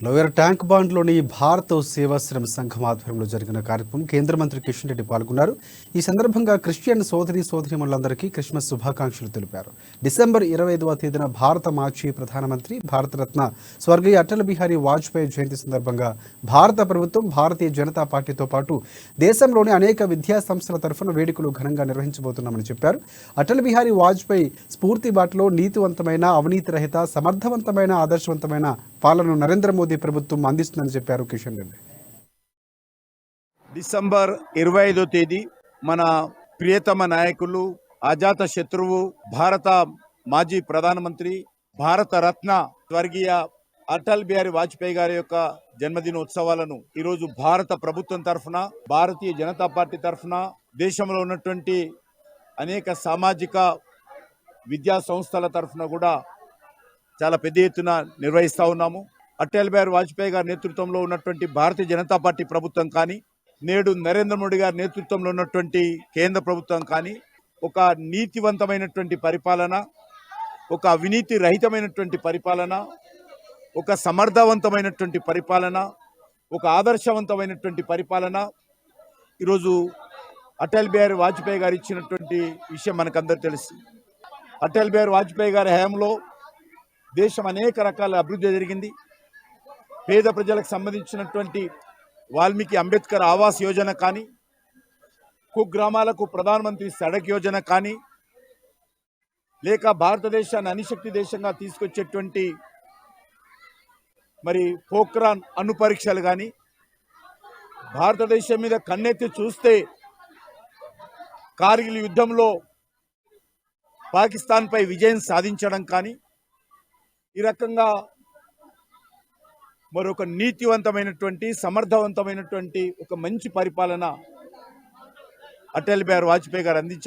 Lower tank బండ్లోని భారత సేవాశ్రమ సంఘం ఆధ్వర్యంలో జరిగిన కార్యక్రమం కేంద్ర మంత్రి కిషన్ రెడ్డి పాల్గొన్నారు. ఈ సందర్భంగా క్రిస్టియన్ సోదరీమణులందరికీ క్రిస్మస్ శుభాకాంక్షలు తెలిపారు. డిసెంబర్ 25వ తేదీన భారత మాజీ ప్రధానమంత్రి భారతరత్న స్వర్గీయ అటల్ బిహారీ వాజ్పేయి జయంతి సందర్భంగా భారత ప్రభుత్వం భారతీయ జనతా పార్టీతో పాటు దేశంలోని అనేక విద్యా సంస్థల తరఫున వేడుకలు ఘనంగా నిర్వహించబోతున్నామని చెప్పారు. అటల్ బిహారీ వాజ్పేయి స్ఫూర్తి బాటలో నీతివంతమైన, అవినీతి రహిత, సమర్థవంతమైన, ఆదర్శవంతమైన పాలనను నరేంద్ర మోదీ ప్రభుత్వం అందిస్తుందని చెప్పారు కిషన్ రెడ్డి. డిసెంబర్ 25వ తేదీ మన ప్రియతమ నాయకులు, అజాత శత్రువు, భారత మాజీ ప్రధానమంత్రి, భారత రత్న స్వర్గీయ అటల్ బిహారీ వాజ్పేయి గారి యొక్క జన్మదినోత్సవాలను ఈరోజు భారత ప్రభుత్వం తరఫున, భారతీయ జనతా పార్టీ తరఫున, దేశంలో ఉన్నటువంటి అనేక సామాజిక విద్యా సంస్థల తరఫున కూడా చాలా పెద్ద ఎత్తున నిర్వహిస్తూ ఉన్నాము. అటల్ బిహారీ వాజ్పేయి గారి నేతృత్వంలో ఉన్నటువంటి భారతీయ జనతా పార్టీ ప్రభుత్వం కానీ, నేడు నరేంద్ర మోడీ గారి నేతృత్వంలో ఉన్నటువంటి కేంద్ర ప్రభుత్వం కానీ ఒక నీతివంతమైనటువంటి పరిపాలన, ఒక అవినీతి రహితమైనటువంటి పరిపాలన, ఒక సమర్థవంతమైనటువంటి పరిపాలన, ఒక ఆదర్శవంతమైనటువంటి పరిపాలన ఈరోజు అటల్ బిహారీ వాజ్పేయి గారు ఇచ్చినటువంటి విషయం మనకందరూ తెలుసు. అటల్ బిహారీ వాజ్పేయి గారి హయాంలో దేశం అనేక రకాల అభివృద్ధి జరిగింది. పేద ప్రజలకు సంబంధించినటువంటి వాల్మీకి అంబేద్కర్ ఆవాస్ యోజన కానీ, కుగ్రామాలకు ప్రధానమంత్రి సడక్ యోజన కానీ, లేక భారతదేశాన్ని అణుశక్తి దేశంగా తీసుకొచ్చేటువంటి మరి పోఖ్రాన్ అణు పరీక్షలు కానీ, భారతదేశం మీద కన్నెత్తి చూస్తే కార్గిల్ యుద్ధంలో పాకిస్తాన్పై విజయం సాధించడం కానీ, ఈ రకంగా మరొక నీతివంతమైనటువంటి, సమర్థవంతమైనటువంటి ఒక మంచి పరిపాలన అటల్ బిహారీ వాజ్పేయి గారు అందించారు.